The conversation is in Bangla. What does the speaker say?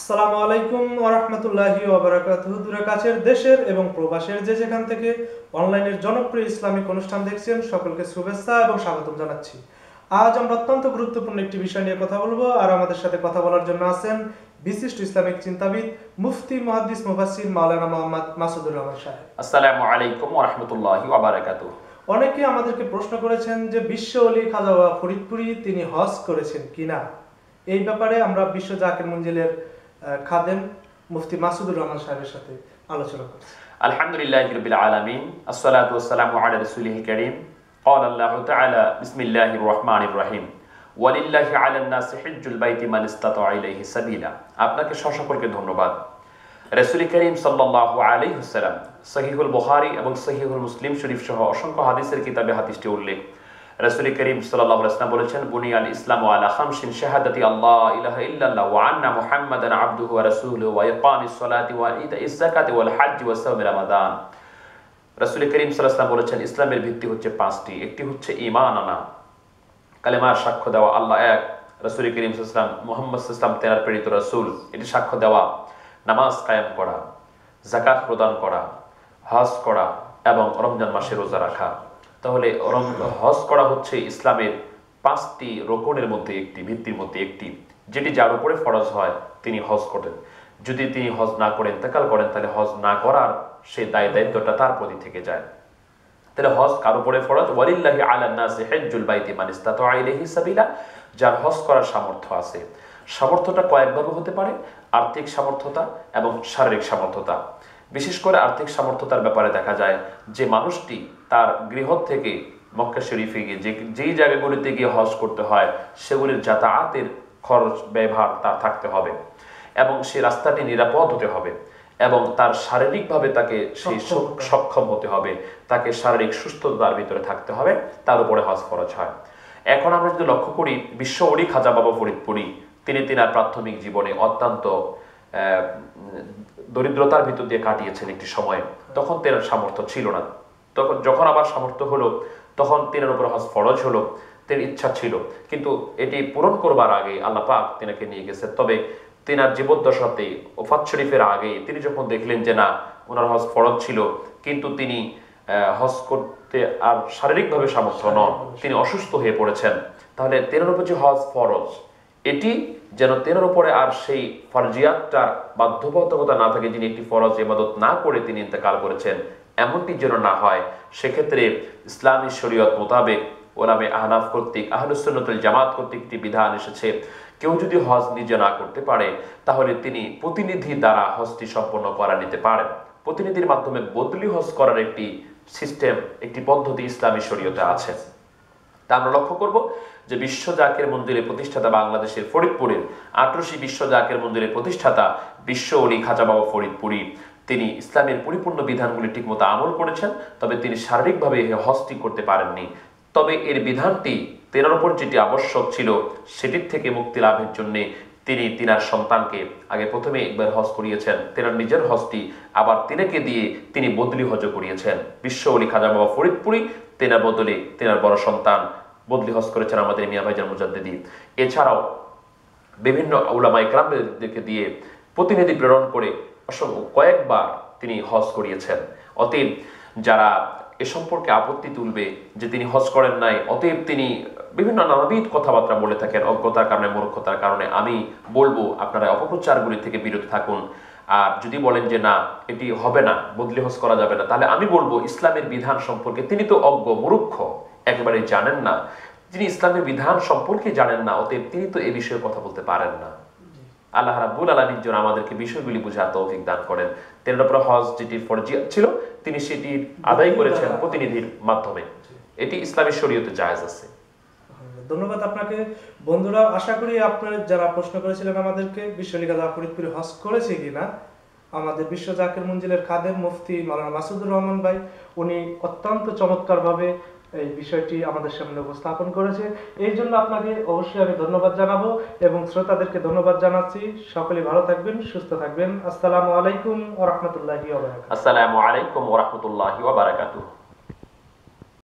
আসসালামু আলাইকুম ওয়া রাহমাতুল্লাহি ওয়া বারাকাতুহু। দূরে কাছের দেশের এবং প্রবাসের যে যেখান থেকে অনলাইনের জনপ্রিয় ইসলামিক অনুষ্ঠান দেখছেন সকলকে শুভেচ্ছা এবং স্বাগতম জানাচ্ছি। আজ আমরা অত্যন্ত গুরুত্বপূর্ণ একটি বিষয় নিয়ে কথা বলবো, আর আমাদের সাথে কথা বলার জন্য আছেন বিশিষ্ট ইসলামিক চিন্তাবিদ মুফতি মুহাদ্দিস মুফাসসির মাওলানা মোহাম্মদ মাসুদুর রহমান সাহেব। আসসালামু আলাইকুম ওয়া রাহমাতুল্লাহি ওয়া বারাকাতুহু। অনেকে আমাদেরকে প্রশ্ন করেছেন যে বিশ্ব ওলি খাজা বাবা ফরিদপুরি তিনি হজ করেছেন কিনা। এই ব্যাপারে আমরা বিশ্ব জাকির মঞ্জিলের খাদেম মুফতি মাসুদুর রহমান সাহেবের সাথে আলোচনা করছি। আলহামদুলিল্লাহি রাব্বিল আলামিন, আসসালাতু ওয়াসসালামু আলা রাসূলিল কারীম। ক্বালা আল্লাহু তাআলা বিসমিল্লাহির রহমানির রহিম, ওয়ালিল্লাহি আলান নাসি হিজ্জুল বাইতি মান ইসতাতা ইলাইহি সাবিলা। আপনাকে সকলকে ধন্যবাদ। রাসূল করিম সাল্লাল্লাহু আলাইহি ওয়াসাল্লাম সহিহুল বুখারী এবং সহিহুল মুসলিম শরীফ সহ অসংখ্য হাদিসের কিতাবে হাদিসটি উল্লেখ। রাসূল করিম সাল্লাল্লাহু আলাইহি ওয়াসাল্লাম বলেছেন, বুনিয়াল ইসলামু আলা খামসিন শাহাদাতি আল্লাহ ইলাহা ইল্লাল্লাহ ওয়া আন্না মুহাম্মাদান আবদুহু ওয়া রাসূলুহু ওয়া ইকামিস সালাতি ওয়া ইতাইজ যাকাতি ওয়াল হজ্জ ওয়া সাওমি রমাদান। রাসূল করিম সাল্লাল্লাহু আলাইহি ওয়াসাল্লাম বলেছেন, ইসলামের ভিত্তি হচ্ছে পাঁচটি। একটি হচ্ছে ঈমান আনা, কালেমার সাক্ষ্য দেওয়া আল্লাহ এক, রাসূল করিম সাল্লাল্লাহু আলাইহি ওয়াসাল্লাম মুহাম্মদ সাল্লাল্লাহু আলাইহি ওয়াসাল্লাম তেনার প্রেরিত রাসূল, এটি সাক্ষ্য দেওয়া, নামাজ কায়েম করা, যাকাত প্রদান করা, হজ করা এবং রমজান মাসে রোজা রাখা। তাহলে হজ করা হচ্ছে ইসলামের পাঁচটি রোকনের মধ্যে একটি, ভিত্তির মধ্যে একটি, যেটি যার উপরে ফরজ হয় তিনি হজ করেন। যদি তিনি হজ না করেন, ইন্তেকাল করেন, তাহলে হজ না করার সেই দায়িত্বটা তার প্রতি থেকে যায়। তাহলে হজ কার উপরে ফরজ? ওয়ালিল্লাহি আলান নাসি হিজ্জুল বাইতি মান ইসতাতা ইলাইহি সাবিলা। যার হজ করার সামর্থ্য আছে। সামর্থ্যটা কয়েকভাবে হতে পারে, আর্থিক সামর্থ্যতা এবং শারীরিক সামর্থ্যতা। বিশেষ করে আর্থিক সামর্থ্যতার ব্যাপারে দেখা যায় যে মানুষটি তার গৃহ থেকে মক্কা শরীফে গিয়ে যেই জায়গাগুলিতে গিয়ে হজ করতে হয় সেগুলির যাতায়াতের খরচ ব্যয়ভার তার থাকতে হবে এবং সে রাস্তাটি নিরাপদ হতে হবে এবং তার শারীরিকভাবে তাকে সেই সক্ষম হতে হবে, তাকে শারীরিক সুস্থতার ভিতরে থাকতে হবে, তার উপরে হজ ফরজ হয়। এখন আমরা যদি লক্ষ্য করি, বিশ্ব ওলি খাজা বাবা ফরিদপুরি তিনি তিনার প্রাথমিক জীবনে অত্যন্ত দরিদ্রতার ভিতর দিয়ে কাটিয়েছেন একটি সময়। তখন তেনার সামর্থ্য ছিল না। তখন যখন আবার সামর্থ্য হলো তখন তিনার উপর হজ ফরজ হলো। তিনার ইচ্ছা ছিল, কিন্তু এটি পূরণ করবার আগে আল্লাহ পাক তিনাকে নিয়ে গেছে। তবে তিনার জীবদ্দশাতে ওফাত শরীফের আগে তিনি যখন দেখলেন যে না, ওনার হজ ফরজ ছিল কিন্তু তিনি হজ করতে আর শারীরিকভাবে সামর্থ্য নন, তিনি অসুস্থ হয়ে পড়েছেন, তাহলে তেনার উপর যে হজ ফরজ এটি যেন তেনার উপরে আর সেই ফরজিয়াতটার বাধ্যবাধকতা না থাকে, যিনি একটি ফরজ ইবাদত না করে তিনি ইন্তেকাল করেছেন, এমনটি যেন না হয়। সেক্ষেত্রে ইসলামী শরীয়ত মোতাবেক ওলামে আহনাফ কর্তৃক আহলুস সুন্নাত ওয়াল জামাত কর্তৃক একটি বিধান এসেছে, কেউ যদি হজ নিজে না করতে পারে তাহলে তিনি প্রতিনিধি দ্বারা হজটি সম্পন্ন করা নিতে পারেন। প্রতিনিধির মাধ্যমে বদলি হজ করার একটি সিস্টেম, একটি পদ্ধতি ইসলামী শরীয়তে আছে। তা আমরা লক্ষ্য করব যে বিশ্ব জাকির মন্দিরের প্রতিষ্ঠাতা, বাংলাদেশের ফরিদপুরের 18 বিশ্ব জাকির মন্দিরের প্রতিষ্ঠাতা বিশ্ব ওলি খাজা বাবা ফরিদপুরি তিনি ইসলামের পরিপূর্ণ বিধানগুলি ঠিকমতো আমল করেছেন, তবে তিনি শারীরিকভাবে হজটি করতে পারেননি। তবে এর বিধানটি তেনার উপর যেটি আবশ্যক ছিল সেটির থেকে মুক্তি লাভের জন্য তিনি তিনার সন্তানকে আগে প্রথমে একবার হজ করিয়েছেন, তেনার নিজের হজটি আবার তিনাকে দিয়ে তিনি বদলি হজ করিয়েছেন। বিশ্ব ওলি খাজা বাবা ফরিদপুরি তেনার বদলে তেনার বড় সন্তান বদলি হজ করেছেন আমাদের মিয়া ভাইজান মুজাদ্দিদি। এছাড়াও বিভিন্ন উলামায়ে কেরামদেরকে দিয়ে প্রতিনিধি প্রেরণ করে কয়েকবার তিনি হজ করিয়েছেন। অতএব যারা এ সম্পর্কে আপত্তি তুলবে যে তিনি হজ করেন নাই, অতএব তিনি বিভিন্ন নানাবিধ কথাবার্তা বলে থাকেন অজ্ঞতার কারণে, মূর্খতার কারণে, আমি বলবো আপনারা অপপ্রচারগুলি থেকে বিরত থাকুন। আর যদি বলেন যে না এটি হবে না, বদলি হজ করা যাবে না, তাহলে আমি বলবো ইসলামের বিধান সম্পর্কে তিনি তো অজ্ঞ, মূর্খ, একেবারে জানেন না। যিনি ইসলামের বিধান সম্পর্কে জানেন না, অতএব তিনি তো এই বিষয়ে কথা বলতে পারেন না। আল্লাহ রাব্বুল আলামিন যেন আমাদেরকে বিষয়গুলি বোঝার তৌফিক দান করেন। তেনার উপর হজ যেটি ফরজিয়াত ছিল তিনি সেটি আদায় করেছেন প্রতিনিধির মাধ্যমে। এটি ইসলামী শরীয়তে জায়েজ আছে। ধন্যবাদ আপনাকে। বন্ধুরা, আশা করি আপনারা যারা প্রশ্ন করেছিলেন আমাদেরকে বিশ্ব ওলি খাজা ফরিদপুরি হজ করেছে কিনা, আমাদের বিশ্ব জাকির মঞ্জিলের খাদেম মুফতি মাওলানা মাসুদুর রহমান ভাই উনি অত্যন্ত চমৎকারভাবে এই বিষয়টি আমাদের সামনে উপস্থাপন করেছে। এই জন্য আপনাকে অবশ্যই আমি ধন্যবাদ জানাবো এবং শ্রোতাদেরকে ধন্যবাদ জানাচ্ছি। সকলে ভালো থাকবেন, সুস্থ থাকবেন। আসসালামু আলাইকুম ওয়া রাহমাতুল্লাহি ওয়া বারাকাতুহু। আসসালামু আলাইকুম ওয়া রাহমাতুল্লাহি ওয়া বারাকাতুহু।